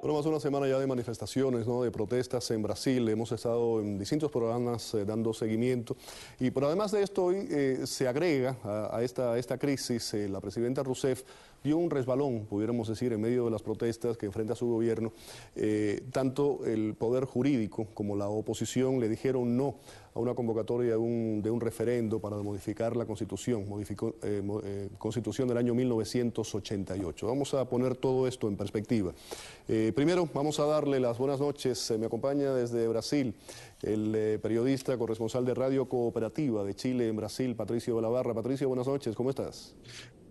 Bueno, más de una semana ya de manifestaciones, ¿no?, de protestas en Brasil. Hemos estado en distintos programas dando seguimiento. Y por además de esto, hoy se agrega a esta crisis, la presidenta Rousseff dio un resbalón, pudiéramos decir, en medio de las protestas que enfrenta su gobierno. Tanto el poder jurídico como la oposición le dijeron no a una convocatoria de un referendo para modificar la Constitución, Constitución del año 1988. Vamos a poner todo esto en perspectiva. Primero, vamos a darle las buenas noches. Me acompaña desde Brasil el periodista corresponsal de Radio Cooperativa de Chile en Brasil, Patricio Belabarra. Patricio, buenas noches, ¿cómo estás?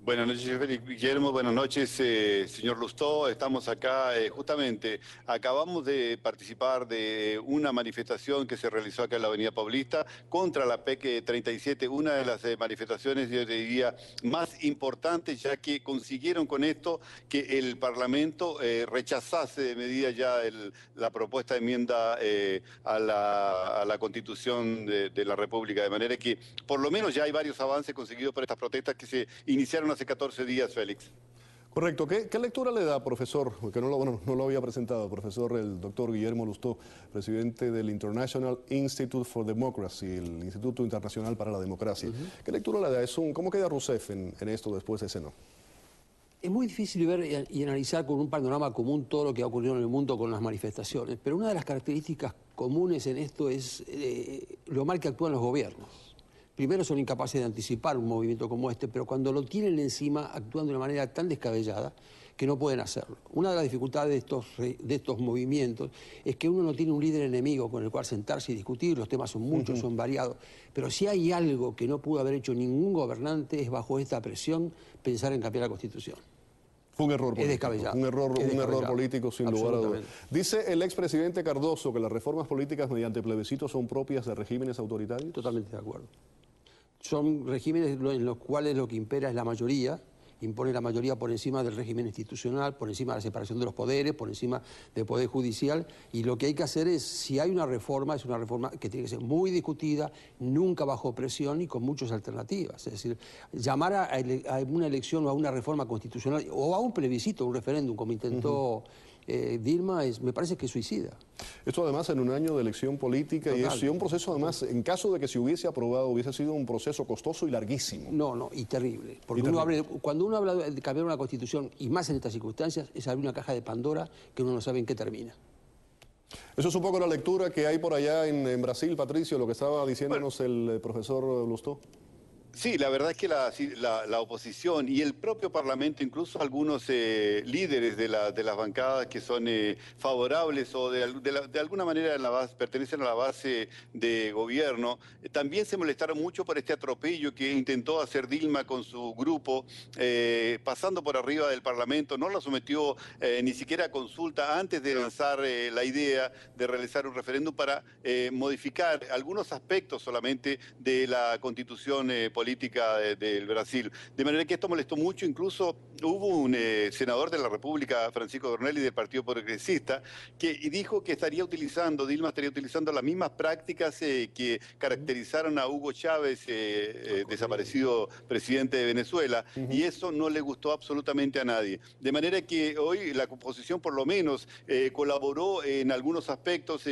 Buenas noches, Guillermo. Buenas noches, señor Lustó. Estamos acá, justamente, acabamos de participar de una manifestación que se realizó acá en la Avenida Paulista contra la PEC 37, una de las manifestaciones, yo diría, más importantes, ya que consiguieron con esto que el Parlamento rechazase de medida ya la propuesta de enmienda a la Constitución de la República, de manera que por lo menos ya hay varios avances conseguidos por estas protestas que se iniciaron hace 14 días, Félix. Correcto. ¿Qué lectura le da, profesor? Porque no lo había presentado, profesor, el doctor Guillermo Lustó, presidente del International Institute for Democracy, el Instituto Internacional para la Democracia. ¿Qué lectura le da? ¿Cómo queda Rousseff en esto después de ese no? Es muy difícil ver y analizar con un panorama común todo lo que ha ocurrido en el mundo con las manifestaciones, pero una de las características comunes en esto es lo mal que actúan los gobiernos. Primero, son incapaces de anticipar un movimiento como este, pero cuando lo tienen encima actúan de una manera tan descabellada que no pueden hacerlo. Una de las dificultades de estos movimientos es que uno no tiene un líder enemigo con el cual sentarse y discutir, los temas son muchos, son variados, pero si hay algo que no pudo haber hecho ningún gobernante es bajo esta presión pensar en cambiar la Constitución. Fue un error político. Es descabellado. Un error político, sin lugar a dudas. Dice el expresidente Cardoso que las reformas políticas mediante plebiscito son propias de regímenes autoritarios. Totalmente de acuerdo. Son regímenes en los cuales lo que impera es la mayoría, impone la mayoría por encima del régimen institucional, por encima de la separación de los poderes, por encima del poder judicial, y lo que hay que hacer es, si hay una reforma, es una reforma que tiene que ser muy discutida, nunca bajo presión y con muchas alternativas. Es decir, llamar a una elección o a una reforma constitucional o a un plebiscito, un referéndum, como intentó Dilma, me parece que es suicida. Esto además en un año de elección política. Total. Y es un proceso además, en caso de que se hubiese aprobado, hubiese sido un proceso costoso y larguísimo. No, y terrible. Porque cuando uno habla de cambiar una constitución, y más en estas circunstancias, es abrir una caja de Pandora que uno no sabe en qué termina. Eso es un poco la lectura que hay por allá en Brasil, Patricio, lo que estaba diciéndonos el profesor Lustó. Sí, la verdad es que la oposición y el propio Parlamento, incluso algunos líderes de las bancadas que son favorables o de alguna manera pertenecen a la base de gobierno, también se molestaron mucho por este atropello que intentó hacer Dilma con su grupo, pasando por arriba del Parlamento. No lo sometió ni siquiera a consulta antes de lanzar la idea de realizar un referéndum para modificar algunos aspectos solamente de la Constitución política del Brasil. De manera que esto molestó mucho. Incluso hubo un senador de la República, Francisco Dornelli, del Partido Progresista, que dijo que Dilma estaría utilizando las mismas prácticas que caracterizaron a Hugo Chávez, desaparecido presidente de Venezuela, y eso no le gustó absolutamente a nadie. De manera que hoy la oposición por lo menos colaboró en algunos aspectos,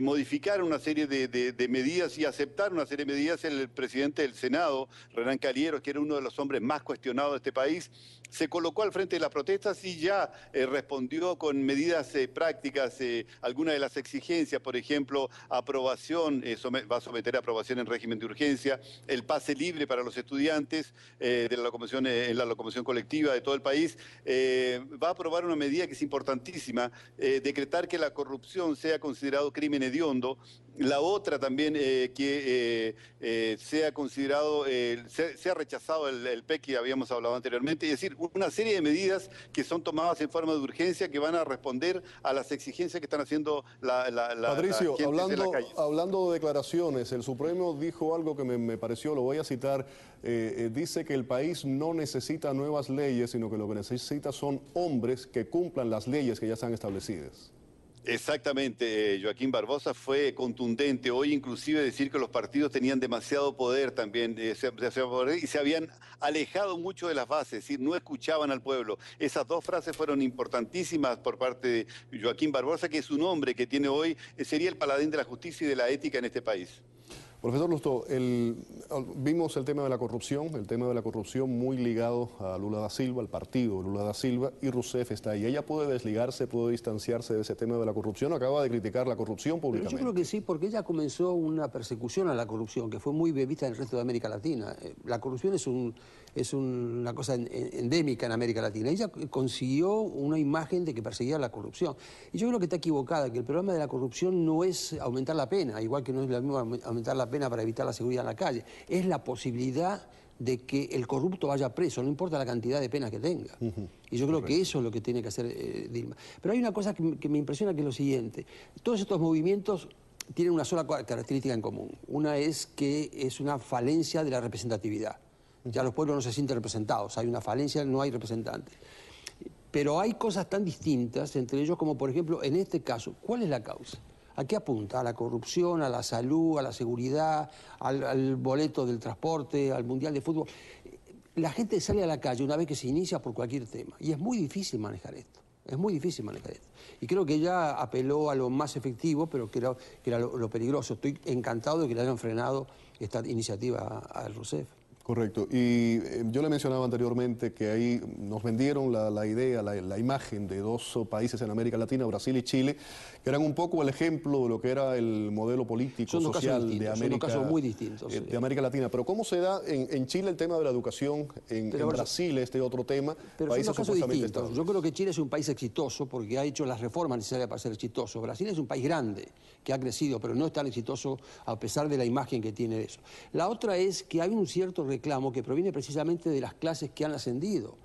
modificar una serie de medidas y aceptar una serie de medidas. El presidente del Senado, Renan Calheiros, que era uno de los hombres más cuestionados de este país, se colocó al frente de las protestas y ya respondió con medidas prácticas, algunas de las exigencias, por ejemplo, aprobación, va a someter a aprobación en régimen de urgencia, el pase libre para los estudiantes de la locomoción colectiva de todo el país, va a aprobar una medida que es importantísima, decretar que la corrupción sea considerado crimen hediondo. La otra también, que sea considerado, sea rechazado el PEC que habíamos hablado anteriormente, es decir, una serie de medidas que son tomadas en forma de urgencia que van a responder a las exigencias que están haciendo Patricio, la gente en la calle. Hablando de declaraciones, el Supremo dijo algo que me pareció, lo voy a citar, dice que el país no necesita nuevas leyes, sino que lo que necesita son hombres que cumplan las leyes que ya están establecidas. Exactamente, Joaquín Barbosa fue contundente. Hoy inclusive decir que los partidos tenían demasiado poder también, y se habían alejado mucho de las bases, es decir, no escuchaban al pueblo. Esas dos frases fueron importantísimas por parte de Joaquín Barbosa, que es un hombre que tiene hoy, sería el paladín de la justicia y de la ética en este país. Profesor Lustó, vimos el tema de la corrupción muy ligado a Lula da Silva, al partido de Lula da Silva, y Rousseff está ahí. ¿Ella puede desligarse, puede distanciarse de ese tema de la corrupción? Acaba de criticar la corrupción públicamente. Pero yo creo que sí, porque ella comenzó una persecución a la corrupción que fue muy bien vista en el resto de América Latina. La corrupción es una cosa endémica en América Latina. Ella consiguió una imagen de que perseguía la corrupción. Y yo creo que está equivocada, que el problema de la corrupción no es aumentar la pena, igual que no es lo mismo aumentar la pena para evitar la seguridad en la calle. Es la posibilidad de que el corrupto vaya preso, no importa la cantidad de penas que tenga. Y yo creo que eso es lo que tiene que hacer Dilma. Pero hay una cosa que me impresiona, que es lo siguiente. Todos estos movimientos tienen una sola característica en común. Una es que es una falencia de la representatividad. Ya los pueblos no se sienten representados, hay una falencia, no hay representantes. Pero hay cosas tan distintas entre ellos como, por ejemplo, en este caso, ¿cuál es la causa? ¿A qué apunta? ¿A la corrupción, a la salud, a la seguridad, al boleto del transporte, al mundial de fútbol? La gente sale a la calle una vez que se inicia por cualquier tema y es muy difícil manejar esto. Es muy difícil manejar esto. Y creo que ella apeló a lo más efectivo, pero que era lo peligroso. Estoy encantado de que le hayan frenado esta iniciativa a Rousseff. Correcto. Y yo le mencionaba anteriormente que ahí nos vendieron la idea, la imagen de dos países en América Latina, Brasil y Chile, que eran un poco el ejemplo de lo que era el modelo político, social de América, son dos casos muy distintos, de América Latina. Pero ¿cómo se da en Chile el tema de la educación, en Brasil este otro tema? Pero son dos casos distintos. Yo creo que Chile es un país exitoso porque ha hecho las reformas necesarias para ser exitoso. Brasil es un país grande que ha crecido, pero no es tan exitoso a pesar de la imagen que tiene de eso. La otra es que hay un cierto reclamo que proviene precisamente de las clases que han ascendido.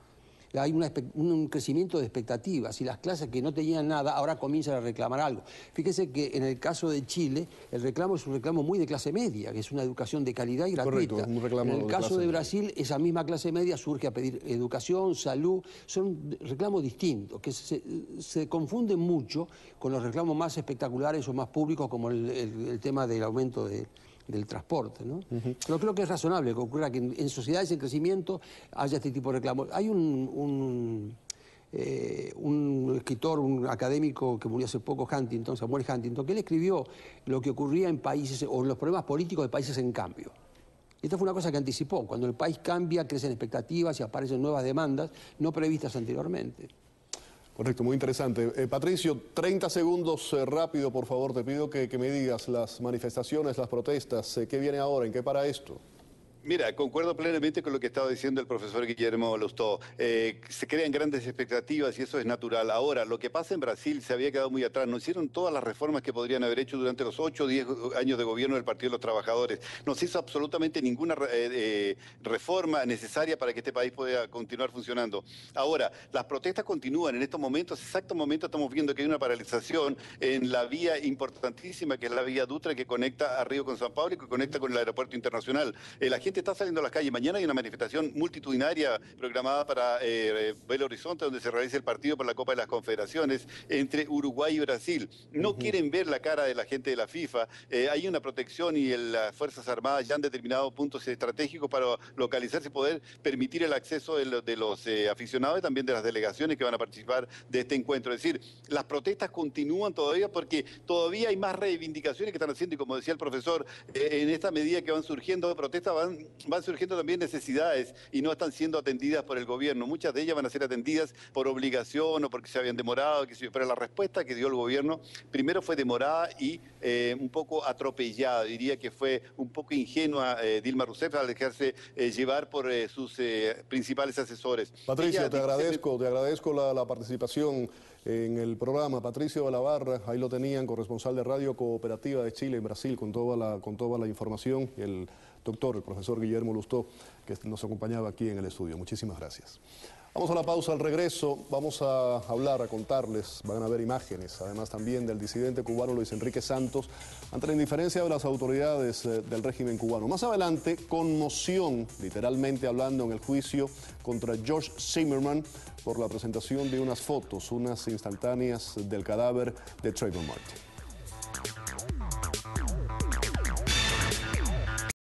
Hay un crecimiento de expectativas y las clases que no tenían nada ahora comienzan a reclamar algo. Fíjese que en el caso de Chile el reclamo es un reclamo muy de clase media, que es una educación de calidad y gratuita. Correcto, un reclamo en el caso de Brasil, esa misma clase media surge a pedir educación, salud, son reclamos distintos, que se confunden mucho con los reclamos más espectaculares o más públicos, como el tema del aumento del transporte, ¿no? Pero creo que es razonable que ocurra que en sociedades en crecimiento haya este tipo de reclamos. Hay un escritor, un académico que murió hace poco, Samuel Huntington, que él escribió lo que ocurría en países, o los problemas políticos de países en cambio. Esta fue una cosa que anticipó. Cuando el país cambia, crecen expectativas y aparecen nuevas demandas no previstas anteriormente. Correcto, muy interesante. Patricio, 30 segundos rápido, por favor. Te pido que me digas las manifestaciones, las protestas. ¿Qué viene ahora? ¿En qué para esto? Mira, concuerdo plenamente con lo que estaba diciendo el profesor Guillermo Lustó. Se crean grandes expectativas y eso es natural. Ahora, lo que pasa en Brasil se había quedado muy atrás. No hicieron todas las reformas que podrían haber hecho durante los 8 o 10 años de gobierno del Partido de los Trabajadores. No se hizo absolutamente ninguna reforma necesaria para que este país pueda continuar funcionando. Ahora, las protestas continúan. En estos momentos, exactos momentos, estamos viendo que hay una paralización en la vía importantísima, que es la vía Dutra, que conecta a Río con San Pablo y que conecta con el aeropuerto internacional. La gente está saliendo a las calles. Mañana hay una manifestación multitudinaria programada para Belo Horizonte, donde se realiza el partido por la Copa de las Confederaciones entre Uruguay y Brasil. No quieren ver la cara de la gente de la FIFA. Hay una protección y las Fuerzas Armadas ya han determinado puntos estratégicos para localizarse y poder permitir el acceso de los aficionados y también de las delegaciones que van a participar de este encuentro. Es decir, las protestas continúan todavía porque todavía hay más reivindicaciones que están haciendo y como decía el profesor, en esta medida que van surgiendo protestas van surgiendo también necesidades y no están siendo atendidas por el gobierno. Muchas de ellas van a ser atendidas por obligación o porque se habían demorado, pero la respuesta que dio el gobierno primero fue demorada y un poco atropellada. Diría que fue un poco ingenua Dilma Rousseff al dejarse llevar por sus principales asesores. Patricio, te agradezco la participación en el programa. Patricio de la Barra, ahí lo tenían, corresponsal de Radio Cooperativa de Chile en Brasil, con toda la información y el doctor, el profesor Guillermo Lustó, que nos acompañaba aquí en el estudio. Muchísimas gracias. Vamos a la pausa. Al regreso vamos a hablar, a contarles, van a ver imágenes, además también del disidente cubano Luis Enrique Santos, ante la indiferencia de las autoridades del régimen cubano. Más adelante, conmoción, literalmente hablando, en el juicio contra George Zimmerman por la presentación de unas fotos, unas instantáneas del cadáver de Trayvon Martin.